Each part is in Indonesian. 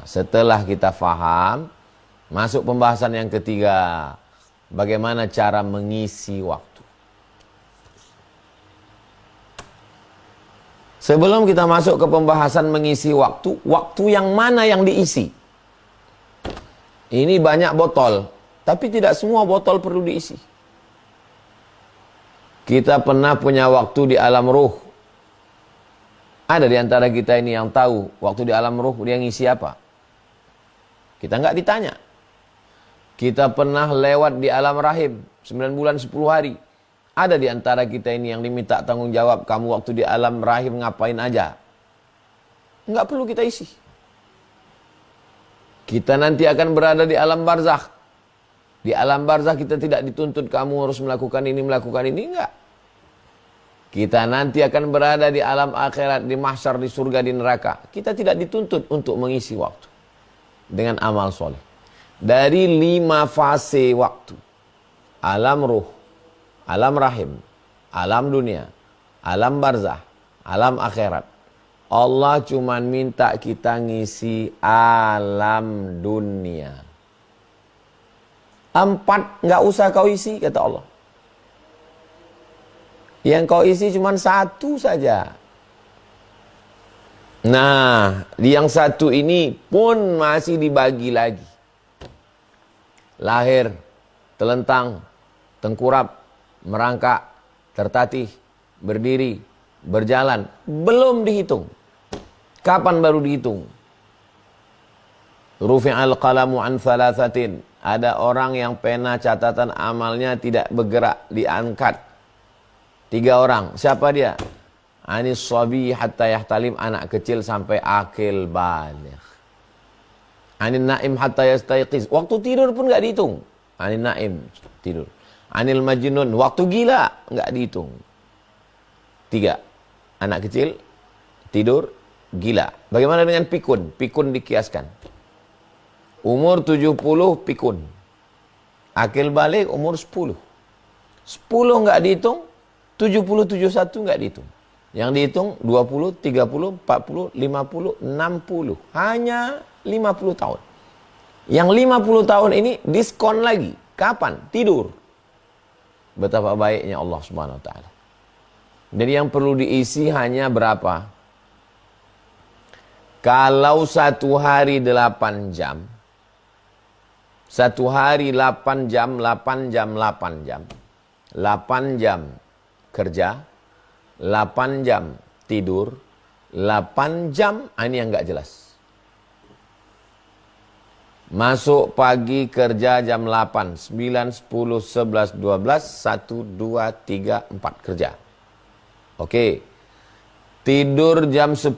setelah kita faham, masuk pembahasan yang ketiga. Bagaimana cara mengisi waktu. Sebelum kita masuk ke pembahasan mengisi waktu, waktu yang mana yang diisi? Ini banyak botol, tapi tidak semua botol perlu diisi. Kita pernah punya waktu di alam ruh. Ada di antara kita ini yang tahu waktu di alam ruh dia ngisi apa? Kita nggak ditanya. Kita pernah lewat di alam rahim 9 bulan 10 hari. Ada di antara kita ini yang diminta tanggung jawab, kamu waktu di alam rahim ngapain aja? Nggak perlu kita isi. Kita nanti akan berada di alam barzakh. Di alam barzakh kita tidak dituntut kamu harus melakukan ini, enggak. Kita nanti akan berada di alam akhirat, di mahsyar, di surga, di neraka. Kita tidak dituntut untuk mengisi waktu dengan amal soleh. Dari 5 fase waktu. Alam ruh, alam rahim, alam dunia, alam barzah, alam akhirat. Allah cuman minta kita ngisi alam dunia. 4 nggak usah kau isi, kata Allah. Yang kau isi cuman 1 saja. Nah, yang 1 ini pun masih dibagi lagi. Lahir, telentang, tengkurap, merangkak, tertatih, berdiri, berjalan. Belum dihitung. Kapan baru dihitung? Rufi'al qalamu an thalathatin. Ada orang yang pena catatan amalnya tidak bergerak, diangkat. 3 orang. Siapa dia? Anis sabi hatta yahtalim, anak kecil sampai akil baligh. Anil naim hatta yastayqiz. Waktu tidur pun enggak dihitung. Anil naim tidur. Anil majnun, waktu gila enggak dihitung. 3. Anak kecil tidur gila. Bagaimana dengan pikun? Pikun dikiaskan. Umur 70 pikun. Akil balik umur 10. 10 enggak dihitung, 70 71 enggak dihitung. Yang dihitung 20, 30, 40, 50, 60. Hanya 50 tahun. Yang 50 tahun ini diskon lagi. Kapan? Tidur. Betapa baiknya Allah Subhanahu wa taala. Jadi yang perlu diisi hanya berapa? Kalau 1 hari 8 jam. 1 hari 8 jam, 8 jam, 8 jam. 8 jam kerja, 8 jam tidur, 8 jam, ini yang enggak jelas. Masuk pagi kerja jam 8, 9, 10, 11, 12, 1, 2, 3, 4 kerja. Oke. Tidur jam 10,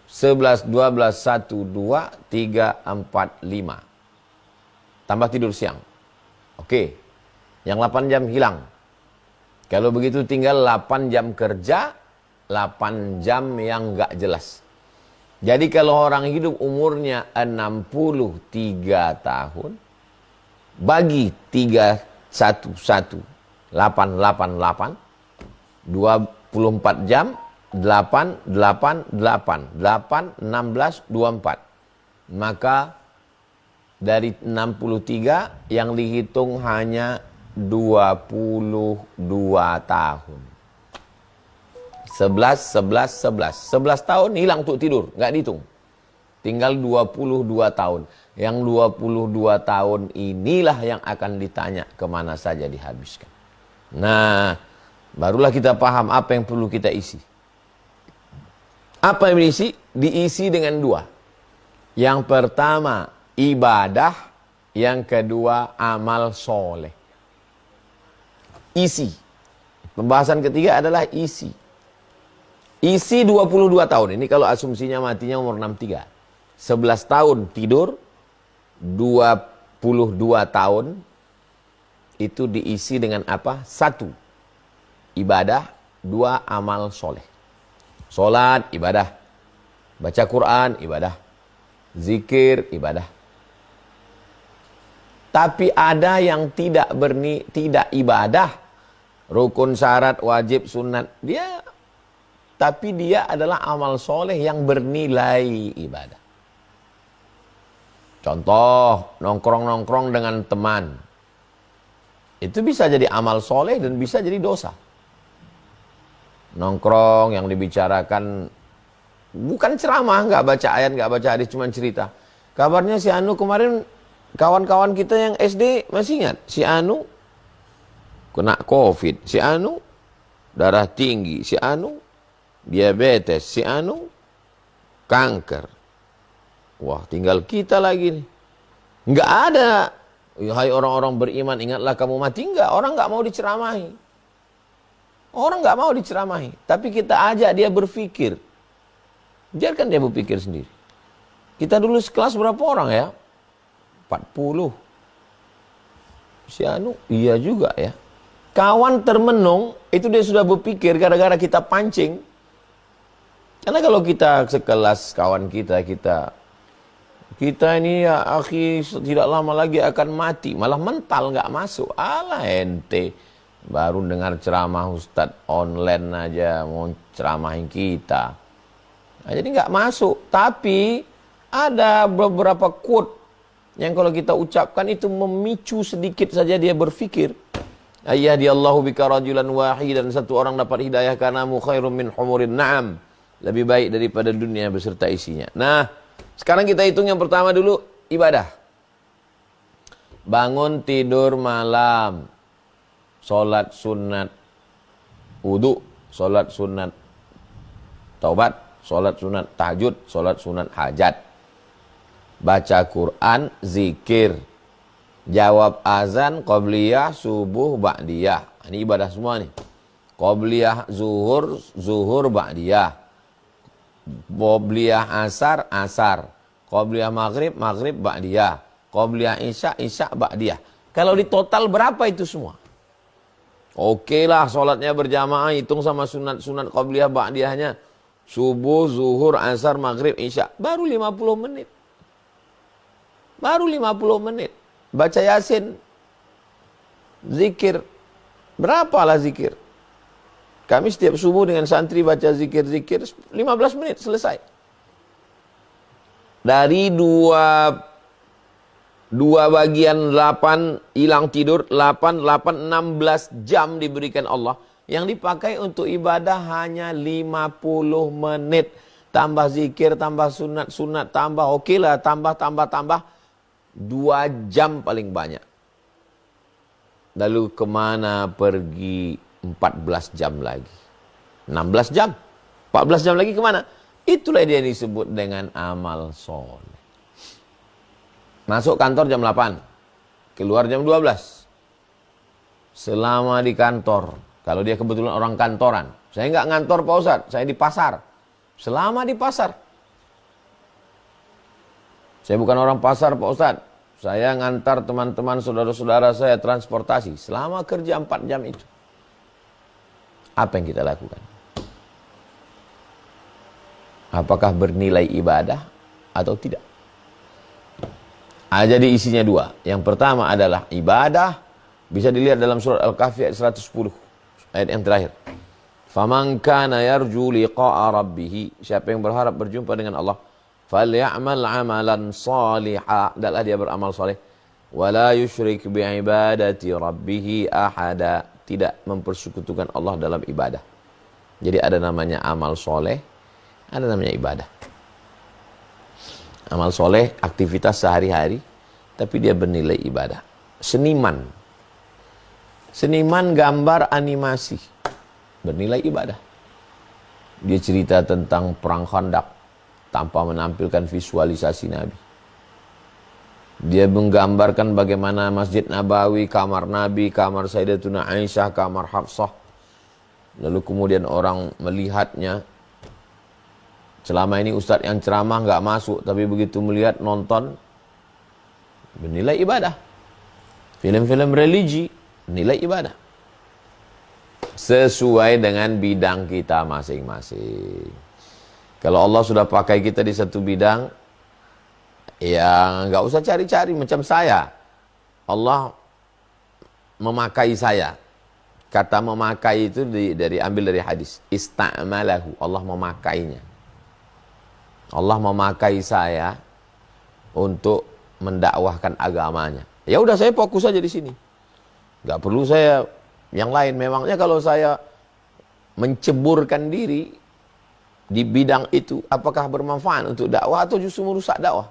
11, 12, 1, 2, 3, 4, 5. Tambah tidur siang. Oke. Yang 8 jam hilang. Kalau begitu tinggal 8 jam kerja, 8 jam yang enggak jelas. Jadi kalau orang hidup umurnya 63 tahun, bagi 3, 1, 1, 8, 8, 8, 24 jam, 8, 8, 8, 8, 16, 24. Maka dari 63 yang dihitung hanya 22 tahun. 11, 11, 11. 11 tahun hilang untuk tidur, nggak dihitung. Tinggal 22 tahun. Yang 22 tahun inilah yang akan ditanya kemana saja dihabiskan. Nah, barulah kita paham apa yang perlu kita isi. Apa yang diisi? Diisi dengan 2. Yang pertama, ibadah. Yang kedua, amal soleh. Isi. Pembahasan ketiga adalah isi. Isi 22 tahun. Ini kalau asumsinya matinya umur 63. 11 tahun tidur, 22 tahun itu diisi dengan apa? 1. Ibadah, 2. Amal soleh. Salat, ibadah. Baca Quran, ibadah. Zikir, ibadah. Tapi ada yang tidak ibadah. Rukun, syarat, wajib, sunat. Tapi dia adalah amal soleh yang bernilai ibadah. Contoh, nongkrong-nongkrong dengan teman. Itu bisa jadi amal soleh dan bisa jadi dosa. Nongkrong yang dibicarakan bukan ceramah, nggak baca ayat, nggak baca hadis, cuma cerita. Kabarnya si Anu kemarin, kawan-kawan kita yang SD masih ingat? Si Anu kena COVID, si Anu darah tinggi, si Anu diabetes, si Anu kanker. Wah, tinggal kita lagi nih. Nggak ada. Hai orang-orang beriman, ingatlah kamu mati. Enggak, orang nggak mau diceramahi. Orang nggak mau diceramahi. Tapi kita ajak dia berpikir. Biarkan dia berpikir sendiri. Kita dulu sekelas berapa orang ya? 40. Si Anu, iya juga ya. Kawan termenung, itu dia sudah berpikir gara-gara kita pancing. Karena kalau kita sekelas kawan kita ini ya akhi tidak lama lagi akan mati. Malah mental nggak masuk. Alah ente. Baru dengar ceramah Ustadz online aja mau ceramahin kita. Nah, jadi nggak masuk. Tapi ada beberapa quote yang kalau kita ucapkan itu memicu sedikit saja dia berpikir. Ayyadiyallahu bika rajulan wahidan, satu orang dapat hidayah kanamu khairum min humurin na'am. Lebih baik daripada dunia beserta isinya. Nah, sekarang kita hitung yang pertama dulu, ibadah. Bangun tidur malam. Sholat sunat wudu, sholat sunat taubat, sholat sunat tahajud, sholat sunat hajat. Baca Quran, zikir. Jawab azan, qobliyah, subuh, ba'diyah. Ini ibadah semua nih. Qobliyah zuhur, zuhur, ba'diyah. Qobliyah asar, asar. Qobliyah maghrib, maghrib, ba'diyah. Qobliyah isya, isya, ba'diyah. Kalau di total berapa itu semua? Oke lah, sholatnya berjamaah, hitung sama sunat-sunat qobliyah, ba'diyahnya. Subuh, zuhur, asar, maghrib, isya. Baru 50 menit. Baru 50 menit. Baca Yasin. Zikir. Berapalah zikir? Kami setiap subuh dengan santri baca zikir-zikir 15 menit selesai. Dari dua bagian 8 hilang tidur, 8 16 jam diberikan Allah. Yang dipakai untuk ibadah hanya 50 menit. Tambah zikir, tambah sunat, tambah oke lah, tambah. 2 jam paling banyak. Lalu kemana pergi 14 jam lagi? 16 jam. 14 jam lagi kemana? Itulah dia disebut dengan amal soleh. Masuk kantor jam 8. Keluar jam 12. Selama di kantor. Kalau dia kebetulan orang kantoran. Saya nggak ngantor Pak Ustadz. Saya di pasar. Selama di pasar. Saya bukan orang pasar Pak Ustadz. Saya ngantar teman-teman saudara-saudara saya transportasi. Selama kerja 4 jam itu. Apa yang kita lakukan? Apakah bernilai ibadah atau tidak? Jadi isinya 2. Yang pertama adalah ibadah. Bisa dilihat dalam surat Al-Kahfi ayat 110. Ayat yang terakhir. Faman kana yarju liqa'a rabbih. Siapa yang berharap berjumpa dengan Allah. Falyamal amalan salihah, adalah dia beramal saleh. Wala yusyrik bi'ibadati rabbih ahada, tidak mempersekutukan Allah dalam ibadah. Jadi ada namanya amal soleh, ada namanya ibadah. Amal soleh aktivitas sehari-hari, tapi dia bernilai ibadah. Seniman gambar animasi, bernilai ibadah. Dia cerita tentang perang Khandaq tanpa menampilkan visualisasi Nabi. Dia menggambarkan bagaimana Masjid Nabawi, kamar Nabi, kamar Sayyidatuna Aisyah, kamar Hafsah. Lalu kemudian orang melihatnya. Selama ini ustadz yang ceramah nggak masuk, tapi begitu melihat nonton, bernilai ibadah. Film-film religi, nilai ibadah. Sesuai dengan bidang kita masing-masing. Kalau Allah sudah pakai kita di satu bidang, ya nggak usah cari-cari macam saya. Allah memakai saya. Kata memakai itu ambil dari hadis. Ista'malahu. Allah memakainya. Allah memakai saya untuk mendakwahkan agamanya. Ya udah, saya fokus saja di sini. Nggak perlu saya yang lain. Memangnya kalau saya menceburkan diri di bidang itu, apakah bermanfaat untuk dakwah atau justru merusak dakwah?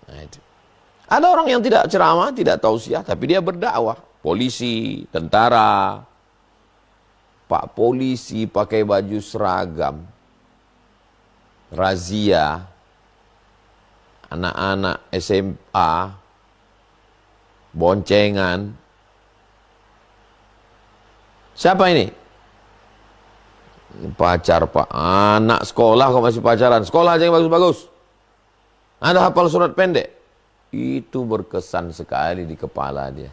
Nah, itu. Ada orang yang tidak ceramah, tidak tausiah, tapi dia berdakwah. Polisi, tentara, Pak polisi pakai baju seragam, razia, anak-anak SMA, boncengan. Siapa ini? Pacar Pak, anak sekolah kok masih pacaran, sekolah aja yang bagus-bagus. Ada hafal surat pendek. Itu berkesan sekali di kepala dia.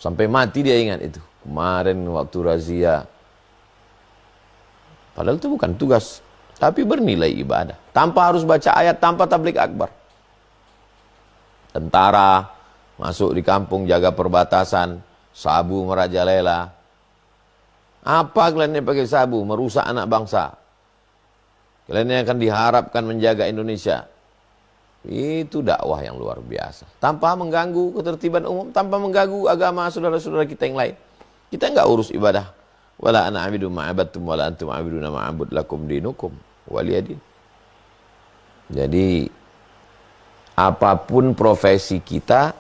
Sampai mati dia ingat itu. Kemarin waktu razia. Padahal itu bukan tugas, tapi bernilai ibadah. Tanpa harus baca ayat, tanpa tablik akbar. Tentara masuk di kampung, jaga perbatasan, sabu merajalela. Apa kalian yang pakai sabu? Merusak anak bangsa. Kalian yang akan diharapkan menjaga Indonesia. Itu dakwah yang luar biasa. Tanpa mengganggu ketertiban umum, tanpa mengganggu agama saudara-saudara kita yang lain. Kita enggak urus ibadah. Wala ana abidu ma'abattum wala antum abiduna ma'abud lakum dinukum waliyadin. Jadi apapun profesi kita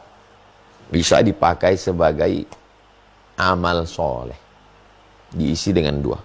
bisa dipakai sebagai amal soleh. Diisi dengan dua.